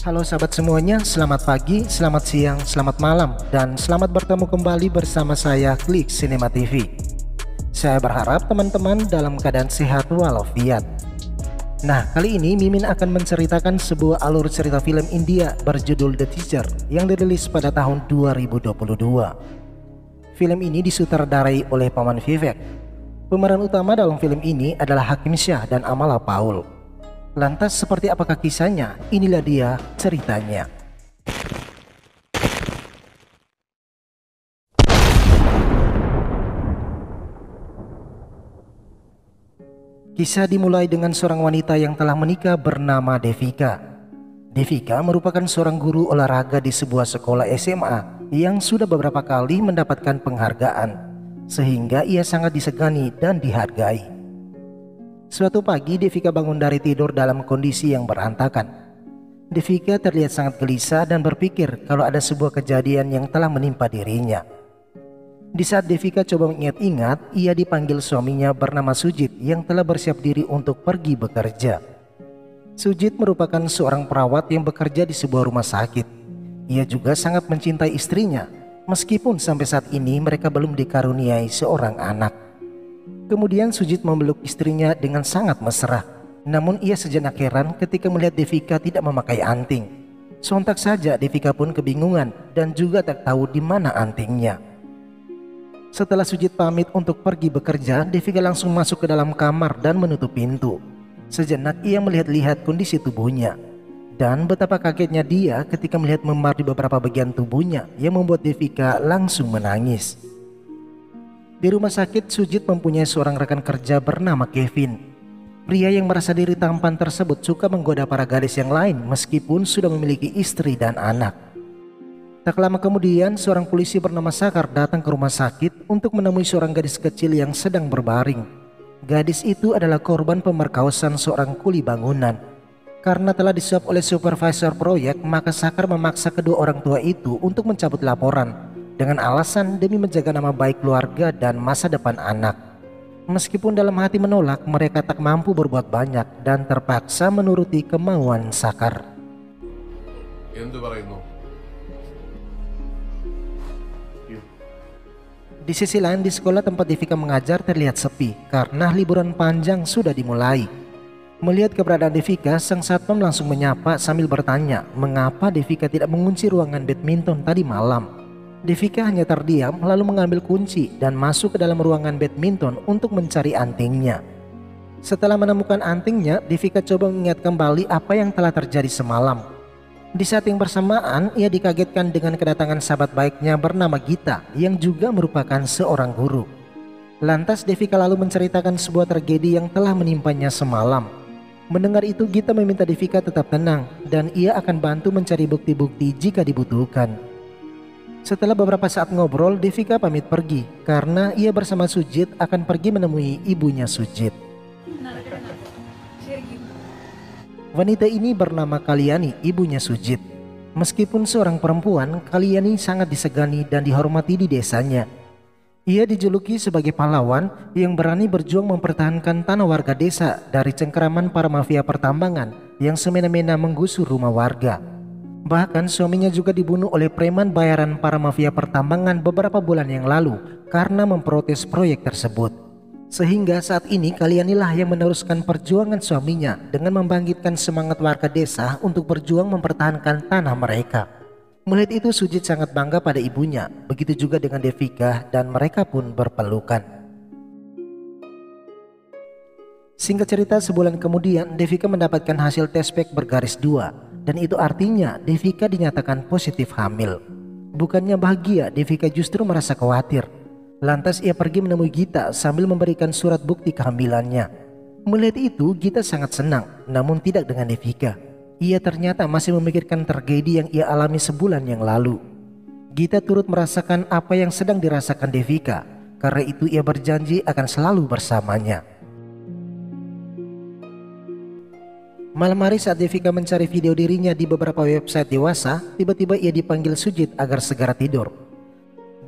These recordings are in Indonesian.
Halo sahabat semuanya, selamat pagi, selamat siang, selamat malam, dan selamat bertemu kembali bersama saya Klik Cinema TV. Saya berharap teman-teman dalam keadaan sehat walafiat. Nah, kali ini Mimin akan menceritakan sebuah alur cerita film India berjudul The Teacher yang dirilis pada tahun 2022. Film ini disutradarai oleh Paman Vivek. Pemeran utama dalam film ini adalah Hakim Shah dan Amala Paul. Lantas seperti apakah kisahnya? Inilah dia ceritanya. Kisah dimulai dengan seorang wanita yang telah menikah bernama Devika. Devika merupakan seorang guru olahraga di sebuah sekolah SMA yang sudah beberapa kali mendapatkan penghargaan, sehingga ia sangat disegani dan dihargai. Suatu pagi Devika bangun dari tidur dalam kondisi yang berantakan. Devika terlihat sangat gelisah dan berpikir kalau ada sebuah kejadian yang telah menimpa dirinya. Di saat Devika coba mengingat-ingat, ia dipanggil suaminya bernama Sujit yang telah bersiap diri untuk pergi bekerja. Sujit merupakan seorang perawat yang bekerja di sebuah rumah sakit. Ia juga sangat mencintai istrinya, meskipun sampai saat ini mereka belum dikaruniai seorang anak. Kemudian Sujit memeluk istrinya dengan sangat mesra. Namun ia sejenak heran ketika melihat Devika tidak memakai anting. Sontak saja Devika pun kebingungan dan juga tak tahu di mana antingnya. Setelah Sujit pamit untuk pergi bekerja, Devika langsung masuk ke dalam kamar dan menutup pintu. Sejenak ia melihat-lihat kondisi tubuhnya. Dan betapa kagetnya dia ketika melihat memar di beberapa bagian tubuhnya yang membuat Devika langsung menangis. Di rumah sakit, Sujit mempunyai seorang rekan kerja bernama Kevin. Pria yang merasa diri tampan tersebut suka menggoda para gadis yang lain meskipun sudah memiliki istri dan anak. Tak lama kemudian, seorang polisi bernama Sakar datang ke rumah sakit untuk menemui seorang gadis kecil yang sedang berbaring. Gadis itu adalah korban pemerkosaan seorang kuli bangunan. Karena telah disuap oleh supervisor proyek, maka Sakar memaksa kedua orang tua itu untuk mencabut laporan dengan alasan demi menjaga nama baik keluarga dan masa depan anak. Meskipun dalam hati menolak, mereka tak mampu berbuat banyak dan terpaksa menuruti kemauan Sakar. Di sisi lain, di sekolah tempat Devika mengajar terlihat sepi karena liburan panjang sudah dimulai. Melihat keberadaan Devika, sang satpam langsung menyapa sambil bertanya mengapa Devika tidak mengunci ruangan badminton tadi malam. Devika hanya terdiam lalu mengambil kunci dan masuk ke dalam ruangan badminton untuk mencari antingnya. Setelah menemukan antingnya, Devika coba mengingat kembali apa yang telah terjadi semalam. Di saat yang bersamaan, ia dikagetkan dengan kedatangan sahabat baiknya bernama Gita yang juga merupakan seorang guru. Lantas Devika lalu menceritakan sebuah tragedi yang telah menimpanya semalam. Mendengar itu, Gita meminta Devika tetap tenang dan ia akan bantu mencari bukti-bukti jika dibutuhkan. Setelah beberapa saat ngobrol, Devika pamit pergi karena ia bersama Sujit akan pergi menemui ibunya Sujit. Wanita ini bernama Kalyani, ibunya Sujit. Meskipun seorang perempuan, Kalyani sangat disegani dan dihormati di desanya. Ia dijuluki sebagai pahlawan yang berani berjuang mempertahankan tanah warga desa dari cengkeraman para mafia pertambangan yang semena-mena menggusur rumah warga. Bahkan suaminya juga dibunuh oleh preman bayaran para mafia pertambangan beberapa bulan yang lalu karena memprotes proyek tersebut. Sehingga saat ini Kalyanilah yang meneruskan perjuangan suaminya dengan membangkitkan semangat warga desa untuk berjuang mempertahankan tanah mereka. Melihat itu, Sujit sangat bangga pada ibunya, begitu juga dengan Devika dan mereka pun berpelukan. Singkat cerita, sebulan kemudian Devika mendapatkan hasil tes pack bergaris 2. Dan itu artinya Devika dinyatakan positif hamil. Bukannya bahagia, Devika justru merasa khawatir. Lantas ia pergi menemui Gita sambil memberikan surat bukti kehamilannya. Melihat itu, Gita sangat senang, namun tidak dengan Devika. Ia ternyata masih memikirkan tragedi yang ia alami sebulan yang lalu. Gita turut merasakan apa yang sedang dirasakan Devika. Karena itu ia berjanji akan selalu bersamanya. Malam hari saat Devika mencari video dirinya di beberapa website dewasa, tiba-tiba ia dipanggil Sujit agar segera tidur.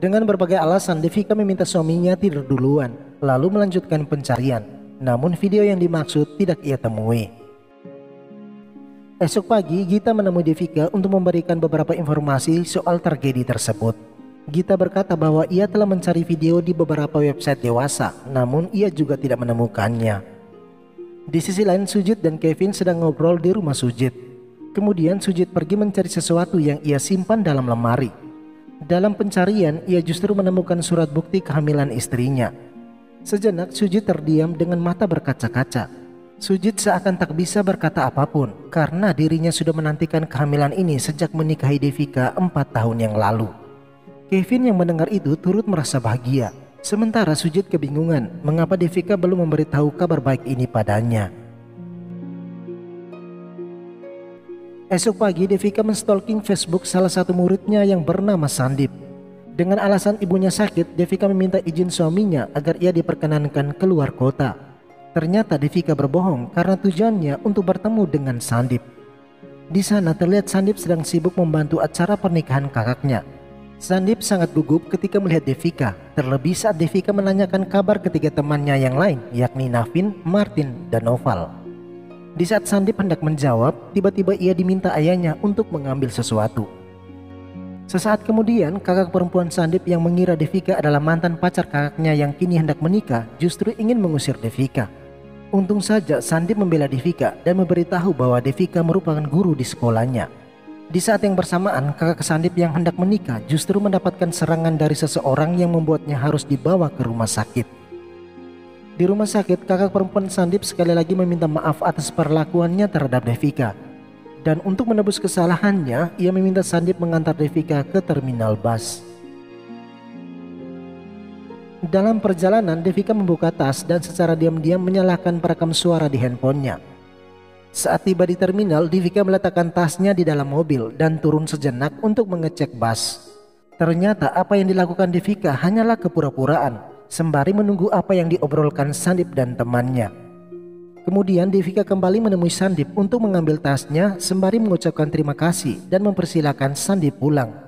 Dengan berbagai alasan, Devika meminta suaminya tidur duluan, lalu melanjutkan pencarian. Namun video yang dimaksud tidak ia temui. Esok pagi, Gita menemui Devika untuk memberikan beberapa informasi soal tragedi tersebut. Gita berkata bahwa ia telah mencari video di beberapa website dewasa, namun ia juga tidak menemukannya. Di sisi lain, Sujit dan Kevin sedang ngobrol di rumah Sujit. Kemudian Sujit pergi mencari sesuatu yang ia simpan dalam lemari. Dalam pencarian, ia justru menemukan surat bukti kehamilan istrinya. Sejenak Sujit terdiam dengan mata berkaca-kaca. Sujit seakan tak bisa berkata apapun karena dirinya sudah menantikan kehamilan ini sejak menikahi Devika 4 tahun yang lalu. Kevin yang mendengar itu turut merasa bahagia. Sementara Sujit kebingungan mengapa Devika belum memberitahu kabar baik ini padanya. Esok pagi Devika menstalking Facebook salah satu muridnya yang bernama Sandip. Dengan alasan ibunya sakit, Devika meminta izin suaminya agar ia diperkenankan keluar kota. Ternyata Devika berbohong karena tujuannya untuk bertemu dengan Sandip. Di sana terlihat Sandip sedang sibuk membantu acara pernikahan kakaknya. Sandip sangat gugup ketika melihat Devika, terlebih saat Devika menanyakan kabar ketiga temannya yang lain, yakni Navin, Martin, dan Noval. Di saat Sandip hendak menjawab, tiba-tiba ia diminta ayahnya untuk mengambil sesuatu. Sesaat kemudian, kakak perempuan Sandip yang mengira Devika adalah mantan pacar kakaknya yang kini hendak menikah justru ingin mengusir Devika. Untung saja Sandip membela Devika dan memberitahu bahwa Devika merupakan guru di sekolahnya. Di saat yang bersamaan, kakak Sandip yang hendak menikah justru mendapatkan serangan dari seseorang yang membuatnya harus dibawa ke rumah sakit. Di rumah sakit, kakak perempuan Sandip sekali lagi meminta maaf atas perlakuannya terhadap Devika. Dan untuk menebus kesalahannya, ia meminta Sandip mengantar Devika ke terminal bus. Dalam perjalanan, Devika membuka tas dan secara diam-diam menyalakan perekam suara di handphonenya. Saat tiba di terminal, Devika meletakkan tasnya di dalam mobil dan turun sejenak untuk mengecek bus. Ternyata apa yang dilakukan Devika hanyalah kepura-puraan, sembari menunggu apa yang diobrolkan Sandip dan temannya. Kemudian Devika kembali menemui Sandip untuk mengambil tasnya sembari mengucapkan terima kasih dan mempersilahkan Sandip pulang.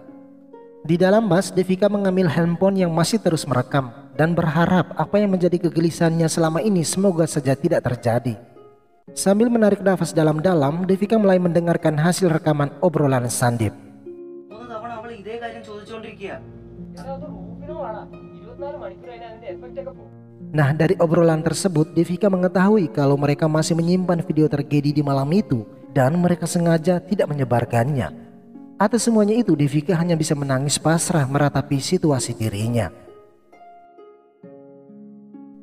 Di dalam bus, Devika mengambil handphone yang masih terus merekam dan berharap apa yang menjadi kegelisahannya selama ini semoga saja tidak terjadi. Sambil menarik nafas dalam-dalam, Devika mulai mendengarkan hasil rekaman obrolan Sandip. Nah, dari obrolan tersebut, Devika mengetahui kalau mereka masih menyimpan video tragedi di malam itu dan mereka sengaja tidak menyebarkannya. Atas semuanya itu, Devika hanya bisa menangis pasrah meratapi situasi dirinya.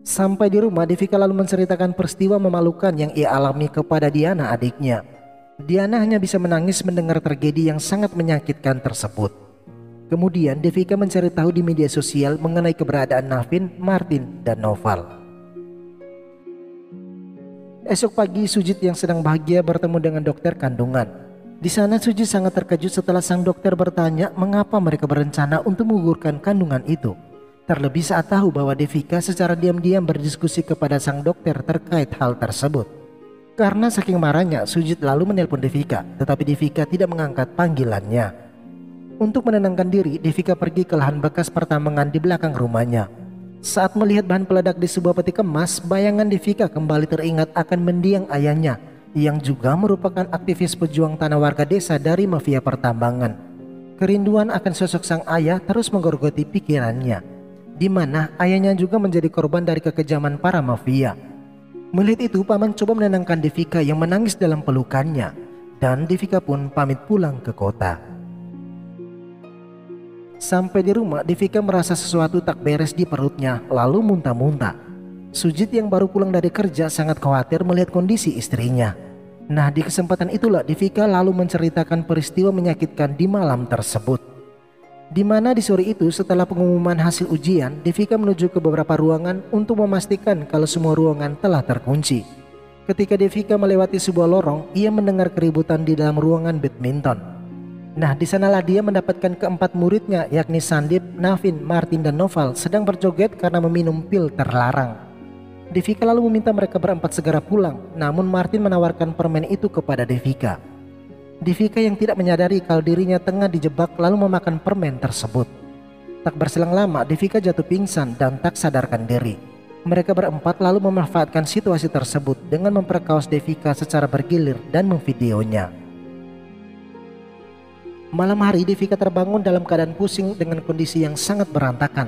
Sampai di rumah, Devika lalu menceritakan peristiwa memalukan yang ia alami kepada Diana, adiknya. Diana hanya bisa menangis mendengar tragedi yang sangat menyakitkan tersebut. Kemudian Devika mencari tahu di media sosial mengenai keberadaan Navin, Martin, dan Noval. Esok pagi, Sujit yang sedang bahagia bertemu dengan dokter kandungan. Di sana Sujit sangat terkejut setelah sang dokter bertanya mengapa mereka berencana untuk menggugurkan kandungan itu. Terlebih saat tahu bahwa Devika secara diam-diam berdiskusi kepada sang dokter terkait hal tersebut. Karena saking marahnya, Sujit lalu menelpon Devika, tetapi Devika tidak mengangkat panggilannya. Untuk menenangkan diri, Devika pergi ke lahan bekas pertambangan di belakang rumahnya. Saat melihat bahan peledak di sebuah peti kemas, bayangan Devika kembali teringat akan mendiang ayahnya yang juga merupakan aktivis pejuang tanah warga desa dari mafia pertambangan. Kerinduan akan sosok sang ayah terus menggerogoti pikirannya, di mana ayahnya juga menjadi korban dari kekejaman para mafia. Melihat itu, paman coba menenangkan Devika yang menangis dalam pelukannya, dan Devika pun pamit pulang ke kota. Sampai di rumah, Devika merasa sesuatu tak beres di perutnya, lalu muntah-muntah. Sujit yang baru pulang dari kerja sangat khawatir melihat kondisi istrinya. Nah, di kesempatan itulah Devika lalu menceritakan peristiwa menyakitkan di malam tersebut. Di mana di sore itu setelah pengumuman hasil ujian, Devika menuju ke beberapa ruangan untuk memastikan kalau semua ruangan telah terkunci. Ketika Devika melewati sebuah lorong, ia mendengar keributan di dalam ruangan badminton. Nah, di sanalah dia mendapatkan keempat muridnya, yakni Sandip, Navin, Martin, dan Noval sedang berjoget karena meminum pil terlarang. Devika lalu meminta mereka berempat segera pulang, namun Martin menawarkan permen itu kepada Devika. Devika yang tidak menyadari kalau dirinya tengah dijebak lalu memakan permen tersebut. Tak berselang lama, Devika jatuh pingsan dan tak sadarkan diri. Mereka berempat lalu memanfaatkan situasi tersebut dengan memperkaos Devika secara bergilir dan memvideonya. Malam hari Devika terbangun dalam keadaan pusing dengan kondisi yang sangat berantakan.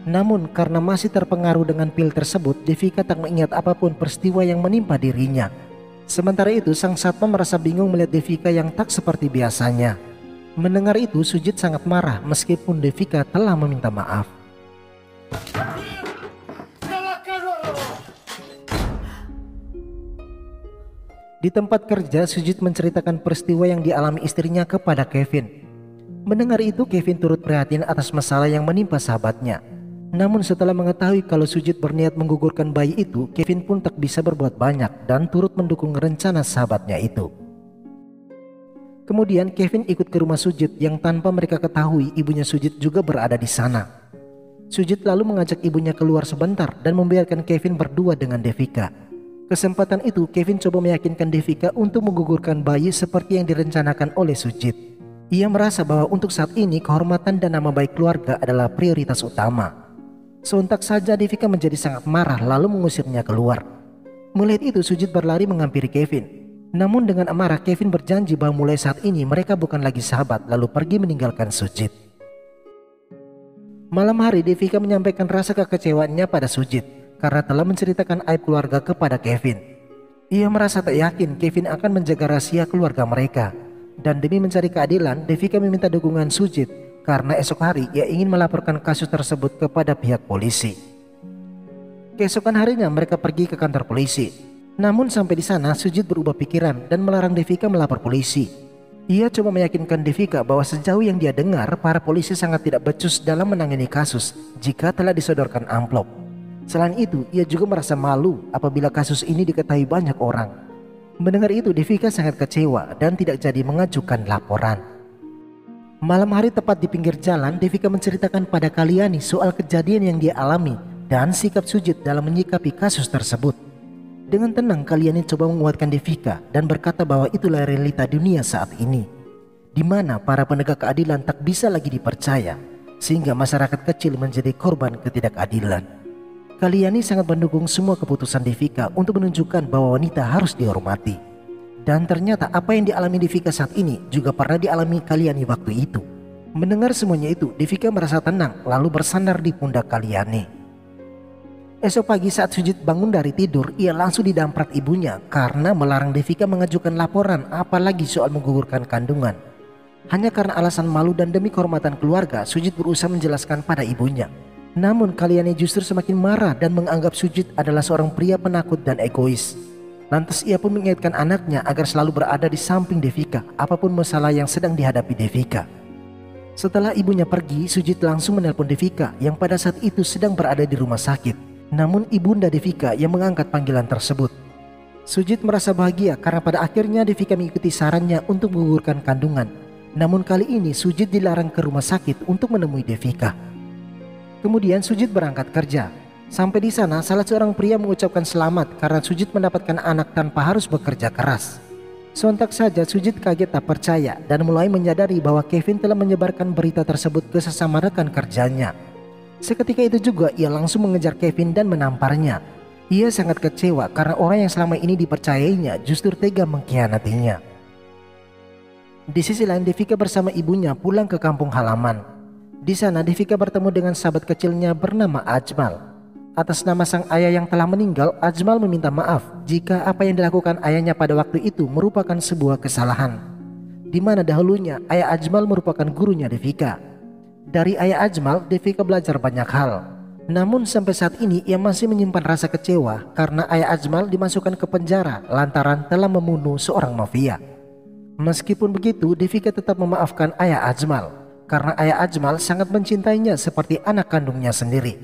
Namun karena masih terpengaruh dengan pil tersebut, Devika tak mengingat apapun peristiwa yang menimpa dirinya. Sementara itu sang satpam merasa bingung melihat Devika yang tak seperti biasanya. Mendengar itu Sujit sangat marah meskipun Devika telah meminta maaf. Di tempat kerja, Sujit menceritakan peristiwa yang dialami istrinya kepada Kevin. Mendengar itu, Kevin turut prihatin atas masalah yang menimpa sahabatnya. Namun setelah mengetahui kalau Sujit berniat menggugurkan bayi itu, Kevin pun tak bisa berbuat banyak dan turut mendukung rencana sahabatnya itu. Kemudian Kevin ikut ke rumah Sujit yang tanpa mereka ketahui ibunya Sujit juga berada di sana. Sujit lalu mengajak ibunya keluar sebentar dan membiarkan Kevin berdua dengan Devika. Kesempatan itu Kevin coba meyakinkan Devika untuk menggugurkan bayi seperti yang direncanakan oleh Sujit. Ia merasa bahwa untuk saat ini kehormatan dan nama baik keluarga adalah prioritas utama. Sontak saja Devika menjadi sangat marah lalu mengusirnya keluar. Melihat itu Sujit berlari menghampiri Kevin. Namun dengan amarah Kevin berjanji bahwa mulai saat ini mereka bukan lagi sahabat lalu pergi meninggalkan Sujit. Malam hari Devika menyampaikan rasa kekecewaannya pada Sujit karena telah menceritakan aib keluarga kepada Kevin. Ia merasa tak yakin Kevin akan menjaga rahasia keluarga mereka. Dan demi mencari keadilan, Devika meminta dukungan Sujit karena esok hari ia ingin melaporkan kasus tersebut kepada pihak polisi. Keesokan harinya mereka pergi ke kantor polisi. Namun sampai di sana Sujit berubah pikiran dan melarang Devika melapor polisi. Ia coba meyakinkan Devika bahwa sejauh yang dia dengar para polisi sangat tidak becus dalam menangani kasus jika telah disodorkan amplop. Selain itu, ia juga merasa malu apabila kasus ini diketahui banyak orang. Mendengar itu, Devika sangat kecewa dan tidak jadi mengajukan laporan. Malam hari tepat di pinggir jalan, Devika menceritakan pada Kalyani soal kejadian yang dia alami dan sikap Sujit dalam menyikapi kasus tersebut. Dengan tenang, Kalyani coba menguatkan Devika dan berkata bahwa itulah realita dunia saat ini, di mana para penegak keadilan tak bisa lagi dipercaya, sehingga masyarakat kecil menjadi korban ketidakadilan. Kalyani sangat mendukung semua keputusan Devika untuk menunjukkan bahwa wanita harus dihormati. Dan ternyata apa yang dialami Devika saat ini juga pernah dialami Kalyani waktu itu. Mendengar semuanya itu, Devika merasa tenang lalu bersandar di pundak Kalyani. Esok pagi saat Sujit bangun dari tidur, ia langsung didamprat ibunya karena melarang Devika mengajukan laporan apalagi soal menggugurkan kandungan. Hanya karena alasan malu dan demi kehormatan keluarga, Sujit berusaha menjelaskan pada ibunya. Namun Kalyani justru semakin marah dan menganggap Sujit adalah seorang pria penakut dan egois. Lantas ia pun mengingatkan anaknya agar selalu berada di samping Devika apapun masalah yang sedang dihadapi Devika. Setelah ibunya pergi, Sujit langsung menelpon Devika yang pada saat itu sedang berada di rumah sakit. Namun ibunda Devika yang mengangkat panggilan tersebut. Sujit merasa bahagia karena pada akhirnya Devika mengikuti sarannya untuk menggugurkan kandungan. Namun kali ini Sujit dilarang ke rumah sakit untuk menemui Devika. Kemudian Sujit berangkat kerja. Sampai di sana salah seorang pria mengucapkan selamat karena Sujit mendapatkan anak tanpa harus bekerja keras. Sontak saja Sujit kaget tak percaya dan mulai menyadari bahwa Kevin telah menyebarkan berita tersebut ke sesama rekan kerjanya. Seketika itu juga ia langsung mengejar Kevin dan menamparnya. Ia sangat kecewa karena orang yang selama ini dipercayainya justru tega mengkhianatinya. Di sisi lain Devika bersama ibunya pulang ke kampung halaman. Di sana Devika bertemu dengan sahabat kecilnya bernama Ajmal. Atas nama sang ayah yang telah meninggal, Ajmal meminta maaf jika apa yang dilakukan ayahnya pada waktu itu merupakan sebuah kesalahan. Di mana dahulunya ayah Ajmal merupakan gurunya Devika. Dari ayah Ajmal, Devika belajar banyak hal. Namun sampai saat ini ia masih menyimpan rasa kecewa karena ayah Ajmal dimasukkan ke penjara lantaran telah membunuh seorang mafia. Meskipun begitu, Devika tetap memaafkan ayah Ajmal karena ayah Ajmal sangat mencintainya seperti anak kandungnya sendiri.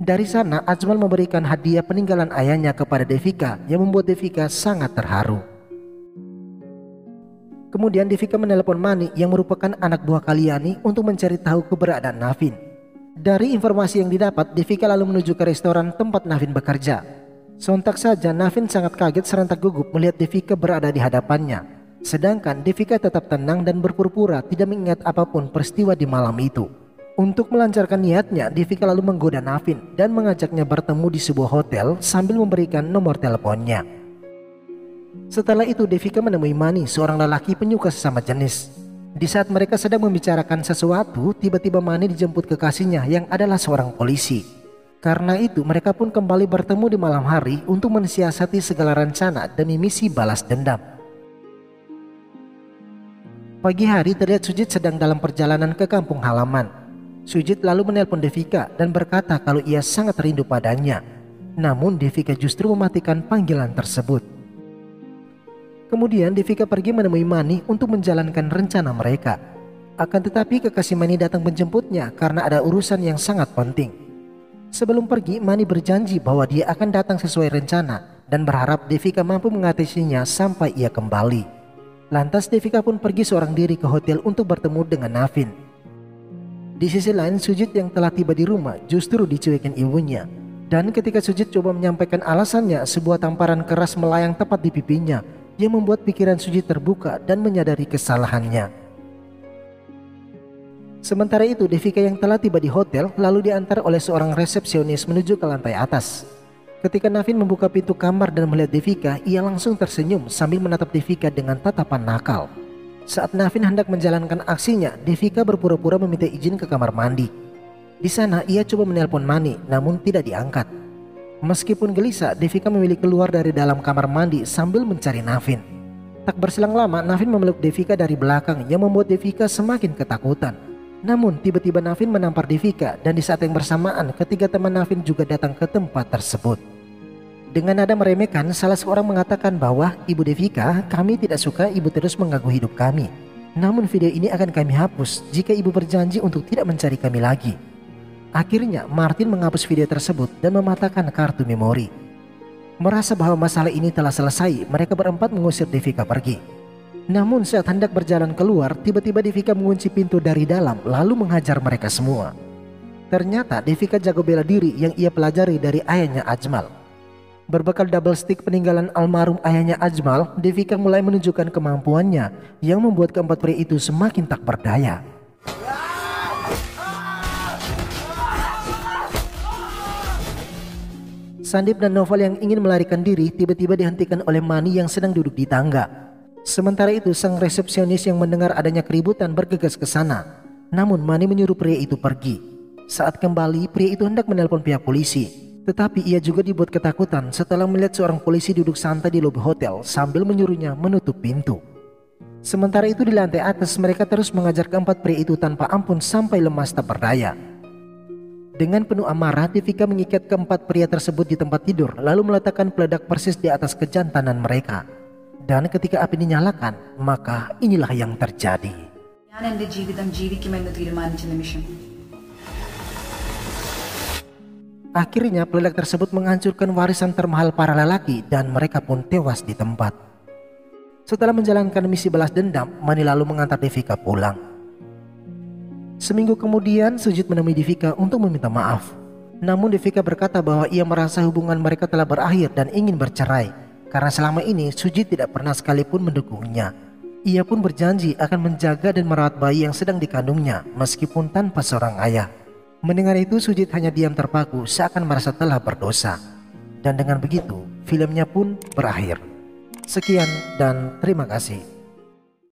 Dari sana Ajmal memberikan hadiah peninggalan ayahnya kepada Devika yang membuat Devika sangat terharu. Kemudian Devika menelepon Mani yang merupakan anak buah Kalyani untuk mencari tahu keberadaan Navin. Dari informasi yang didapat, Devika lalu menuju ke restoran tempat Navin bekerja. Sontak saja Navin sangat kaget serentak gugup melihat Devika berada di hadapannya. Sedangkan Devika tetap tenang dan berpura-pura tidak mengingat apapun peristiwa di malam itu. Untuk melancarkan niatnya, Devika lalu menggoda Navin dan mengajaknya bertemu di sebuah hotel sambil memberikan nomor teleponnya. Setelah itu Devika menemui Mani, seorang lelaki penyuka sesama jenis. Di saat mereka sedang membicarakan sesuatu, tiba-tiba Mani dijemput kekasihnya yang adalah seorang polisi. Karena itu mereka pun kembali bertemu di malam hari untuk mensiasati segala rencana demi misi balas dendam. Pagi hari terlihat Sujit sedang dalam perjalanan ke kampung halaman. Sujit lalu menelpon Devika dan berkata kalau ia sangat rindu padanya. Namun Devika justru mematikan panggilan tersebut. Kemudian Devika pergi menemui Mani untuk menjalankan rencana mereka. Akan tetapi kekasih Mani datang menjemputnya karena ada urusan yang sangat penting. Sebelum pergi, Mani berjanji bahwa dia akan datang sesuai rencana dan berharap Devika mampu mengatasinya sampai ia kembali. Lantas Devika pun pergi seorang diri ke hotel untuk bertemu dengan Navin. Di sisi lain, Sujit yang telah tiba di rumah justru dicuekin ibunya. Dan ketika Sujit coba menyampaikan alasannya, sebuah tamparan keras melayang tepat di pipinya yang membuat pikiran Sujit terbuka dan menyadari kesalahannya. Sementara itu, Devika yang telah tiba di hotel lalu diantar oleh seorang resepsionis menuju ke lantai atas. Ketika Navin membuka pintu kamar dan melihat Devika, ia langsung tersenyum sambil menatap Devika dengan tatapan nakal. Saat Navin hendak menjalankan aksinya, Devika berpura-pura meminta izin ke kamar mandi. Di sana ia coba menelpon Mani, namun tidak diangkat. Meskipun gelisah, Devika memilih keluar dari dalam kamar mandi sambil mencari Navin. Tak berselang lama, Navin memeluk Devika dari belakang yang membuat Devika semakin ketakutan. Namun tiba-tiba Navin menampar Devika dan di saat yang bersamaan ketiga teman Navin juga datang ke tempat tersebut. Dengan nada meremehkan, salah seorang mengatakan bahwa Ibu Devika, kami tidak suka ibu terus mengganggu hidup kami. Namun video ini akan kami hapus jika ibu berjanji untuk tidak mencari kami lagi. Akhirnya Martin menghapus video tersebut dan mematahkan kartu memori. Merasa bahwa masalah ini telah selesai, mereka berempat mengusir Devika pergi. Namun saat hendak berjalan keluar, tiba-tiba Devika mengunci pintu dari dalam lalu menghajar mereka semua. Ternyata Devika jago bela diri yang ia pelajari dari ayahnya Ajmal. Berbekal double stick peninggalan almarhum ayahnya Ajmal, Devika mulai menunjukkan kemampuannya yang membuat keempat pria itu semakin tak berdaya. Sandip dan Noval yang ingin melarikan diri tiba-tiba dihentikan oleh Mani yang sedang duduk di tangga. Sementara itu sang resepsionis yang mendengar adanya keributan bergegas ke sana. Namun Mani menyuruh pria itu pergi. Saat kembali, pria itu hendak menelpon pihak polisi. Tetapi ia juga dibuat ketakutan setelah melihat seorang polisi duduk santai di lobi hotel sambil menyuruhnya menutup pintu. Sementara itu di lantai atas mereka terus mengajar keempat pria itu tanpa ampun sampai lemas tak berdaya. Dengan penuh amarah, Devika mengikat keempat pria tersebut di tempat tidur lalu meletakkan peledak persis di atas kejantanan mereka. Dan ketika api dinyalakan, maka inilah yang terjadi. Akhirnya peledak tersebut menghancurkan warisan termahal para lelaki dan mereka pun tewas di tempat. Setelah menjalankan misi balas dendam, Mani lalu mengantar Devika pulang. Seminggu kemudian, Sujit menemui Devika untuk meminta maaf. Namun Devika berkata bahwa ia merasa hubungan mereka telah berakhir dan ingin bercerai. Karena selama ini Sujit tidak pernah sekalipun mendukungnya. Ia pun berjanji akan menjaga dan merawat bayi yang sedang dikandungnya meskipun tanpa seorang ayah. Mendengar itu Sujit hanya diam terpaku seakan merasa telah berdosa. Dan dengan begitu filmnya pun berakhir. Sekian dan terima kasih.